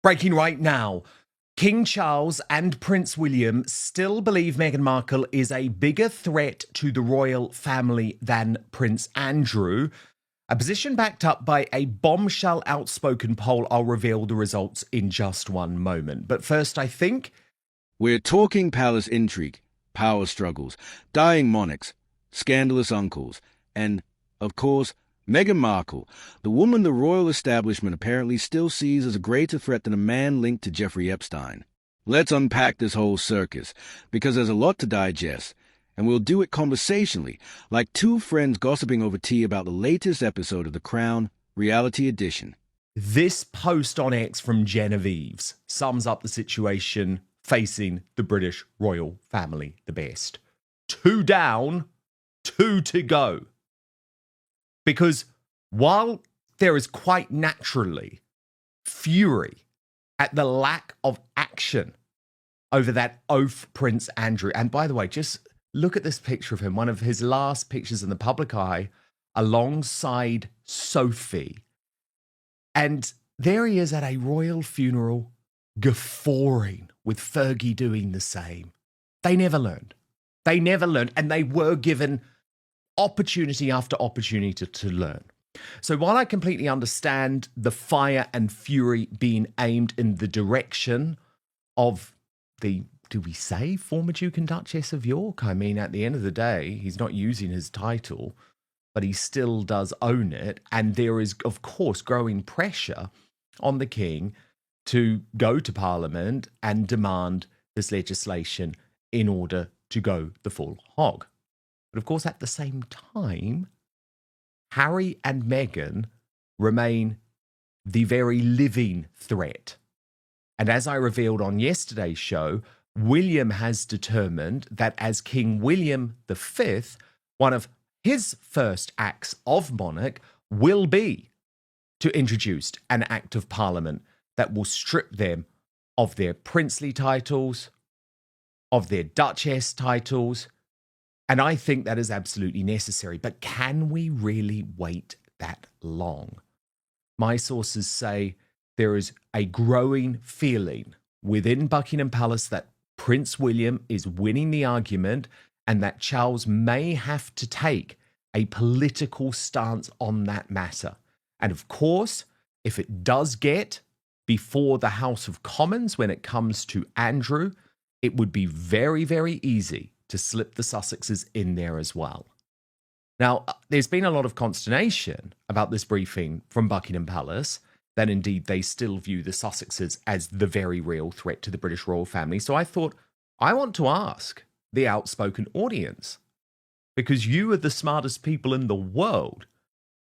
Breaking right now. King Charles and Prince William still believe Meghan Markle is a bigger threat to the royal family than Prince Andrew. A position backed up by a Bombshell outspoken poll. I'll reveal the results in just one moment. But first, I think we're talking palace intrigue, power struggles, dying monarchs, scandalous uncles, and, of course, Meghan Markle, the woman the royal establishment apparently still sees as a greater threat than a man linked to Jeffrey Epstein. Let's unpack this whole circus, because there's a lot to digest, and we'll do it conversationally, like two friends gossiping over tea about the latest episode of The Crown, Reality Edition. This post on X from Genevieve's sums up the situation facing the British royal family the best. 2 down, 2 to go. Because while there is quite naturally fury at the lack of action over that oaf Prince Andrew, and by the way, just look at this picture of him, one of his last pictures in the public eye, alongside Sophie. And there he is at a royal funeral, guffawing with Fergie doing the same. They never learned. And they were given opportunity after opportunity to learn. So while I completely understand the fire and fury being aimed in the direction of the, do we say, former Duke and Duchess of York? I mean, at the end of the day, he's not using his title, but he still does own it. And there is, of course, growing pressure on the king to go to Parliament and demand this legislation in order to go the full hog. But of course, at the same time, Harry and Meghan remain the very living threat. And as I revealed on yesterday's show, William has determined that as King William V, one of his first acts of monarch will be to introduce an act of parliament that will strip them of their princely titles, of their duchess titles. And I think that is absolutely necessary. But can we really wait that long? My sources say there is a growing feeling within Buckingham Palace that Prince William is winning the argument and that Charles may have to take a political stance on that matter. And of course, if it does get before the House of Commons when it comes to Andrew, it would be very, very easy to slip the Sussexes in there as well. Now, there's been a lot of consternation about this briefing from Buckingham Palace, that indeed they still view the Sussexes as the very real threat to the British royal family. So I thought, I want to ask the outspoken audience, because you are the smartest people in the world.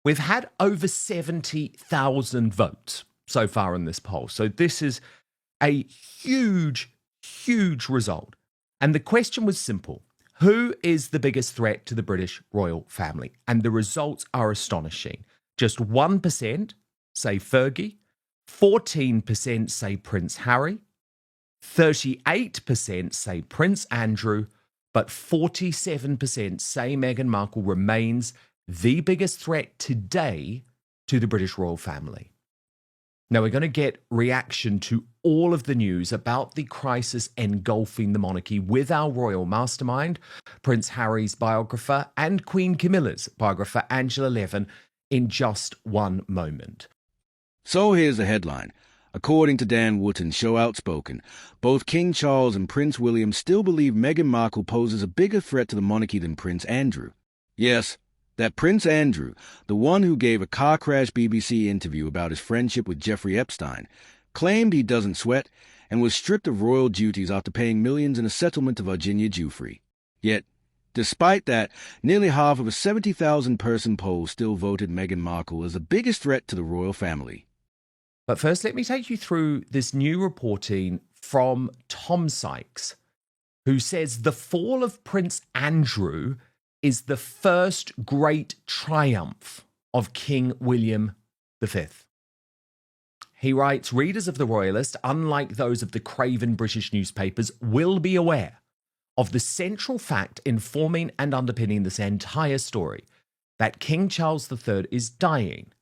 We've had over 70,000 votes so far in this poll. So this is a huge, huge result. And the question was simple. Who is the biggest threat to the British royal family? And the results are astonishing. Just 1% say Fergie, 14% say Prince Harry, 38% say Prince Andrew, but 47% say Meghan Markle remains the biggest threat today to the British royal family. Now, we're going to get reaction to all of the news about the crisis engulfing the monarchy with our royal mastermind, Prince Harry's biographer, and Queen Camilla's biographer, Angela Levin, in just one moment. So here's the headline. According to Dan Wootton, show Outspoken, both King Charles and Prince William still believe Meghan Markle poses a bigger threat to the monarchy than Prince Andrew. Yes, that Prince Andrew, the one who gave a car crash BBC interview about his friendship with Jeffrey Epstein, claimed he doesn't sweat and was stripped of royal duties after paying millions in a settlement to Virginia Giuffre. Yet, despite that, nearly half of a 70,000-person poll still voted Meghan Markle as the biggest threat to the royal family. But first, let me take you through this new reporting from Tom Sykes, who says the fall of Prince Andrew is the first great triumph of King William V. He writes, readers of The Royalist, unlike those of the craven British newspapers, will be aware of the central fact informing and underpinning this entire story, that King Charles III is dying.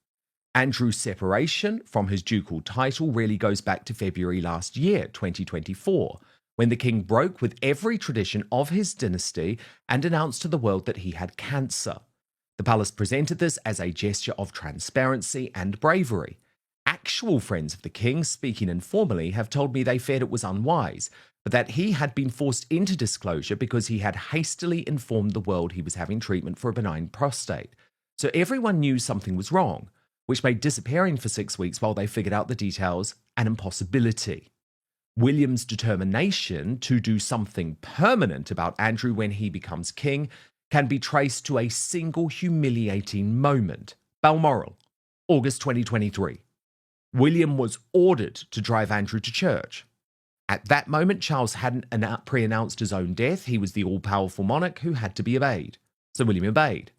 Andrew's separation from his ducal title really goes back to February last year, 2024, when the king broke with every tradition of his dynasty and announced to the world that he had cancer. The palace presented this as a gesture of transparency and bravery. Actual friends of the king, speaking informally, have told me they feared it was unwise, but that he had been forced into disclosure because he had hastily informed the world he was having treatment for a benign prostate. So everyone knew something was wrong, which made disappearing for 6 weeks while they figured out the details an impossibility. William's determination to do something permanent about Andrew when he becomes king can be traced to a single humiliating moment. Balmoral, August 2023. William was ordered to drive Andrew to church. At that moment, Charles hadn't pre-announced his own death. He was the all-powerful monarch who had to be obeyed. So William obeyed.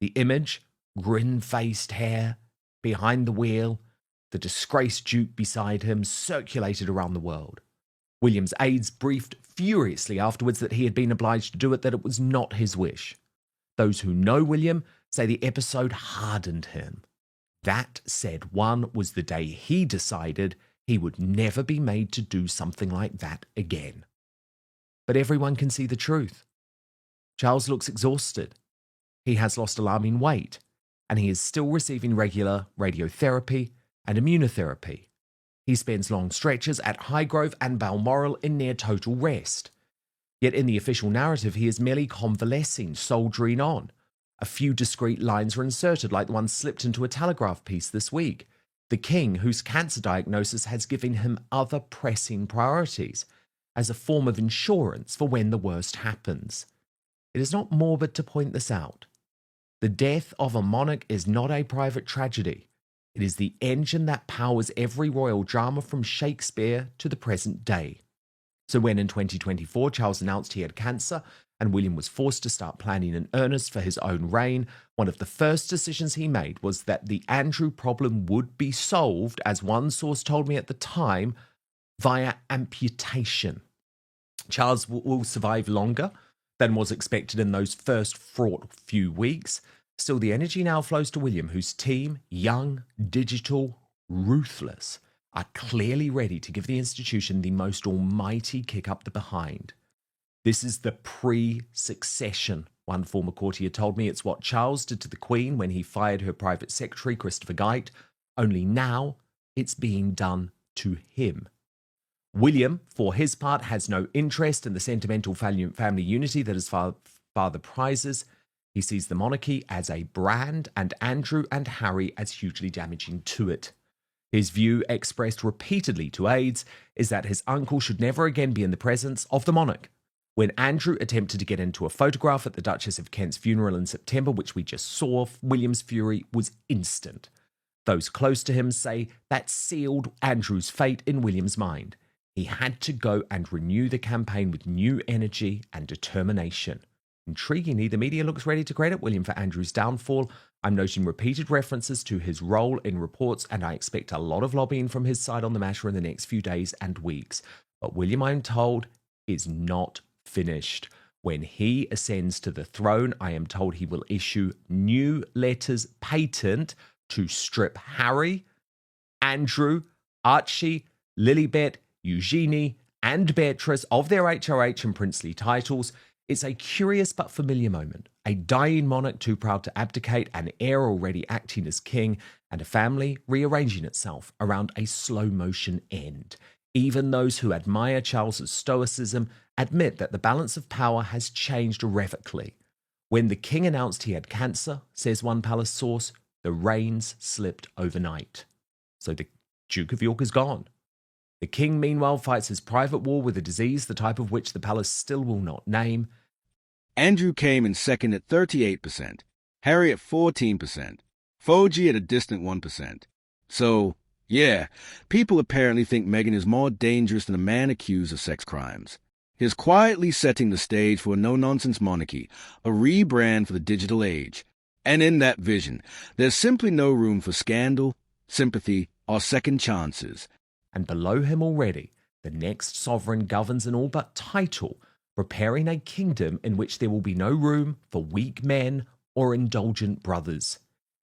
The image, grin-faced hair, behind the wheel, the disgraced Duke beside him, circulated around the world. William's aides briefed furiously afterwards that he had been obliged to do it, that it was not his wish. Those who know William say the episode hardened him. That, said one, was the day he decided he would never be made to do something like that again. But everyone can see the truth. Charles looks exhausted. He has lost alarming weight, and he is still receiving regular radiotherapy and immunotherapy. He spends long stretches at Highgrove and Balmoral in near total rest. Yet in the official narrative, he is merely convalescing, soldiering on. A few discreet lines are inserted, like the one slipped into a Telegraph piece this week. The king, whose cancer diagnosis has given him other pressing priorities, as a form of insurance for when the worst happens. It is not morbid to point this out. The death of a monarch is not a private tragedy. It is the engine that powers every royal drama from Shakespeare to the present day. So when in 2024 Charles announced he had cancer and William was forced to start planning in earnest for his own reign, one of the first decisions he made was that the Andrew problem would be solved, as one source told me at the time, via amputation. Charles will survive longer than was expected in those first fraught few weeks. Still, the energy now flows to William, whose team, young, digital, ruthless, are clearly ready to give the institution the most almighty kick up the behind. This is the pre-succession, one former courtier told me. It's what Charles did to the Queen when he fired her private secretary, Christopher Gite, only now it's being done to him. William, for his part, has no interest in the sentimental family unity that his father prizes. He sees the monarchy as a brand and Andrew and Harry as hugely damaging to it. His view, expressed repeatedly to aides, is that his uncle should never again be in the presence of the monarch. When Andrew attempted to get into a photograph at the Duchess of Kent's funeral in September, which we just saw, William's fury was instant. Those close to him say that sealed Andrew's fate in William's mind. He had to go and renew the campaign with new energy and determination. Intriguingly, the media looks ready to credit William for Andrew's downfall. I'm noting repeated references to his role in reports, and I expect a lot of lobbying from his side on the matter in the next few days and weeks. But William, I'm told, is not finished. When he ascends to the throne, I am told he will issue new letters patent to strip Harry, Andrew, Archie, Lilibet, Eugenie, and Beatrice of their HRH and princely titles. It's a curious but familiar moment. A dying monarch too proud to abdicate, an heir already acting as king, and a family rearranging itself around a slow-motion end. Even those who admire Charles's stoicism admit that the balance of power has changed irrevocably. When the king announced he had cancer, says one palace source, the reins slipped overnight. So the Duke of York is gone. The king, meanwhile, fights his private war with a disease, the type of which the palace still will not name. Andrew came in second at 38%, Harry at 14%, Foji at a distant 1%. So, yeah, people apparently think Meghan is more dangerous than a man accused of sex crimes. He's quietly setting the stage for a no-nonsense monarchy, a rebrand for the digital age. And in that vision, there's simply no room for scandal, sympathy, or second chances. And below him already, the next sovereign governs in all but title, preparing a kingdom in which there will be no room for weak men or indulgent brothers.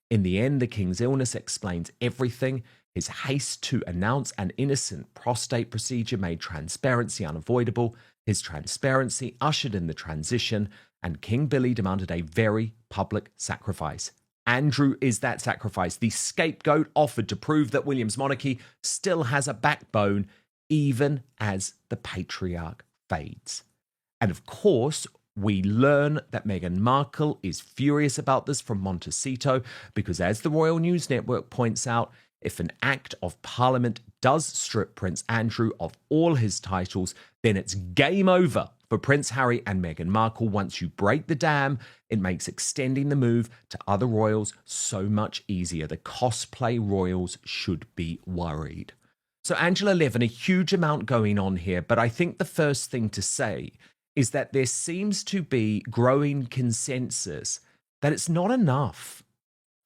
In the end, the king's illness explains everything. His haste to announce an innocent prostate procedure made transparency unavoidable. His transparency ushered in the transition, and King Billy demanded a very public sacrifice. Andrew is that sacrifice, the scapegoat offered to prove that William's monarchy still has a backbone, even as the patriarch fades. And of course, we learn that Meghan Markle is furious about this from Montecito because, as the Royal News Network points out, if an Act of Parliament does strip Prince Andrew of all his titles, then it's game over for Prince Harry and Meghan Markle. Once you break the dam, it makes extending the move to other royals so much easier. The cosplay royals should be worried. So Angela Levin, a huge amount going on here, but I think the first thing to say is that there seems to be growing consensus that it's not enough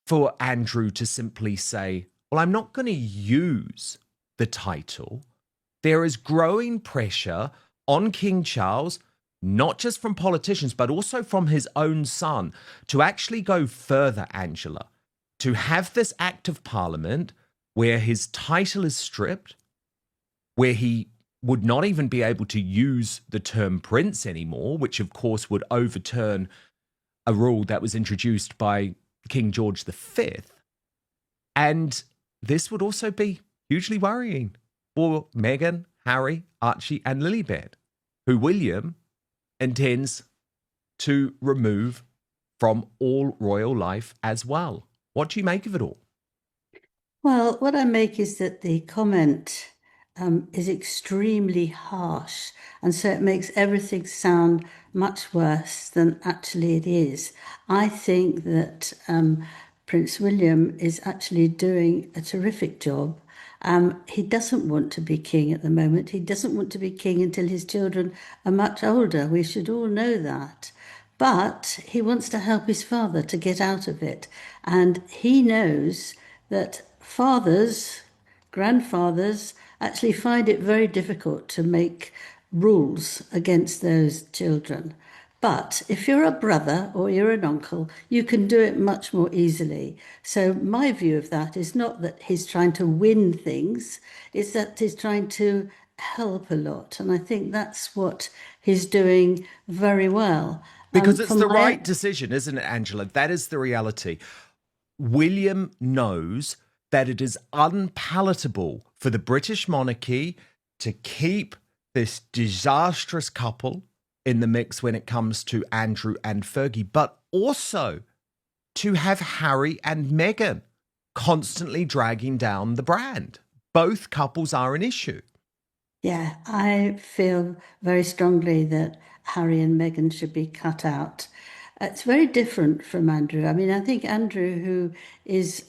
for Andrew to simply say, well, I'm not going to use the title. There is growing pressure on King Charles, not just from politicians, but also from his own son, to actually go further, Angela, to have this Act of Parliament where his title is stripped, where he would not even be able to use the term prince anymore, which of course would overturn a rule that was introduced by King George V. And this would also be hugely worrying for Meghan, Harry, Archie, and Lilibet, who William intends to remove from all royal life as well. What do you make of it all? Well, what I make is that the comment is extremely harsh, and so it makes everything sound much worse than actually it is. I think that Prince William is actually doing a terrific job. He doesn't want to be king at the moment. He doesn't want to be king until his children are much older. We should all know that. But he wants to help his father to get out of it. And he knows that fathers, grandfathers, actually find it very difficult to make rules against those children. But if you're a brother or you're an uncle, you can do it much more easily. So my view of that is not that he's trying to win things, it's that he's trying to help a lot. And I think that's what he's doing very well. Because it's the right decision, isn't it, Angela? That is the reality. William knows that it is unpalatable for the British monarchy to keep this disastrous couple in the mix when it comes to Andrew and Fergie, but also to have Harry and Meghan constantly dragging down the brand. Both couples are an issue. Yeah, I feel very strongly that Harry and Meghan should be cut out. It's very different from Andrew. I mean, I think Andrew, who is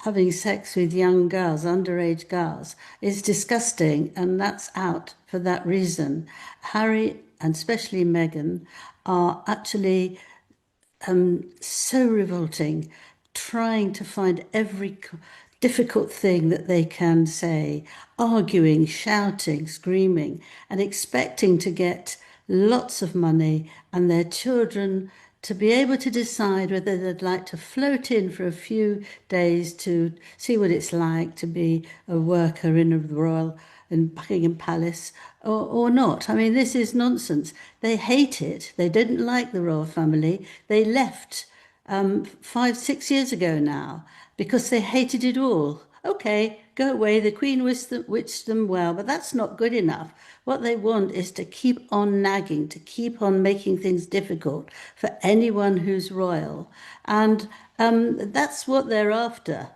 having sex with young girls, underage girls, is disgusting, and that's out for that reason. Harry, and especially Meghan, are actually so revolting, trying to find every difficult thing that they can say, arguing, shouting, screaming, and expecting to get lots of money and their children to be able to decide whether they'd like to float in for a few days to see what it's like to be a worker in a royal in Buckingham Palace or not. I mean, this is nonsense. They hate it. They didn't like the royal family. They left 5-6 years ago now because they hated it all. Okay, go away. The Queen wished them well, but that's not good enough. What they want is to keep on nagging, to keep on making things difficult for anyone who's royal. And that's what they're after.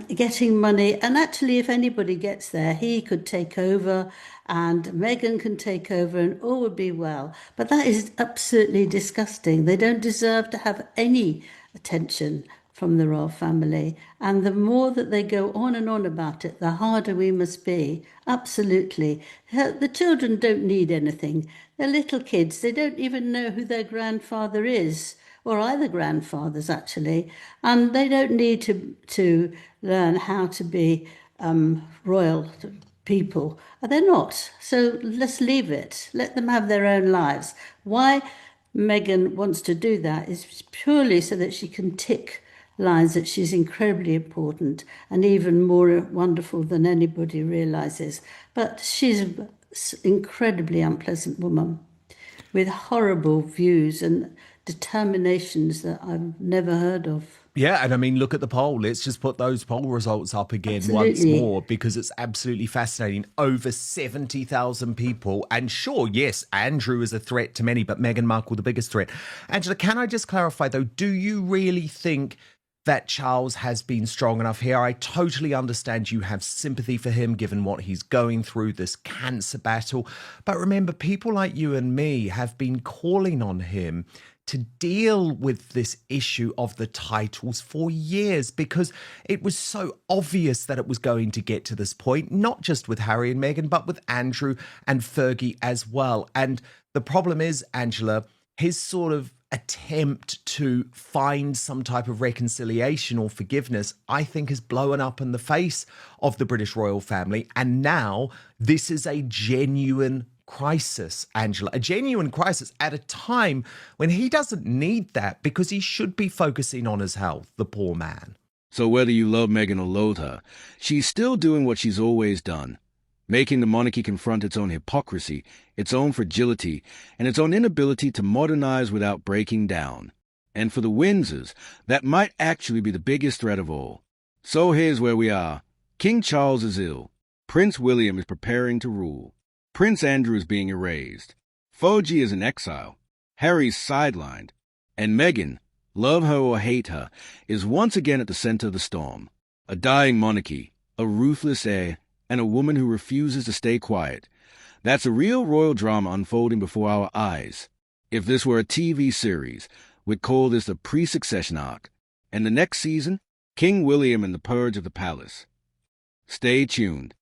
Getting money, and actually if anybody gets there, he could take over and Meghan can take over and all would be well. But that is absolutely disgusting. They don't deserve to have any attention from the royal family, and the more that they go on and on about it, the harder we must be. Absolutely. The children don't need anything. They're little kids. They don't even know who their grandfather is, or either grandfathers actually, and they don't need to learn how to be royal people. They're not. So let's leave it. Let them have their own lives. Why Meghan wants to do that is purely so that she can tick lines that she's incredibly important and even more wonderful than anybody realizes. But she's an incredibly unpleasant woman with horrible views and determinations that I've never heard of. Yeah, and I mean, look at the poll. Let's just put those poll results up again once Absolutely. more because it's absolutely fascinating. Over 70,000 people. And sure, yes, Andrew is a threat to many, but Meghan Markle the biggest threat. Angela, can I just clarify, though, do you really think that Charles has been strong enough here? I totally understand you have sympathy for him given what he's going through, this cancer battle. But remember, people like you and me have been calling on him to deal with this issue of the titles for years because it was so obvious that it was going to get to this point, not just with Harry and Meghan, but with Andrew and Fergie as well. And the problem is, Angela, his sort of attempt to find some type of reconciliation or forgiveness, I think, has blown up in the face of the British royal family. And now this is a genuine crisis, Angela, a genuine crisis at a time when he doesn't need that because he should be focusing on his health, the poor man. So whether you love Meghan or loathe her, she's still doing what she's always done, making the monarchy confront its own hypocrisy, its own fragility, and its own inability to modernize without breaking down. And for the Windsors, that might actually be the biggest threat of all. So here's where we are. King Charles is ill. Prince William is preparing to rule. Prince Andrew is being erased. Fergie is in exile. Harry's sidelined. And Meghan, love her or hate her, is once again at the center of the storm. A dying monarchy, a ruthless heir, and a woman who refuses to stay quiet. That's a real royal drama unfolding before our eyes. If this were a TV series, we'd call this a pre-succession arc. And the next season, King William and the Purge of the Palace. Stay tuned.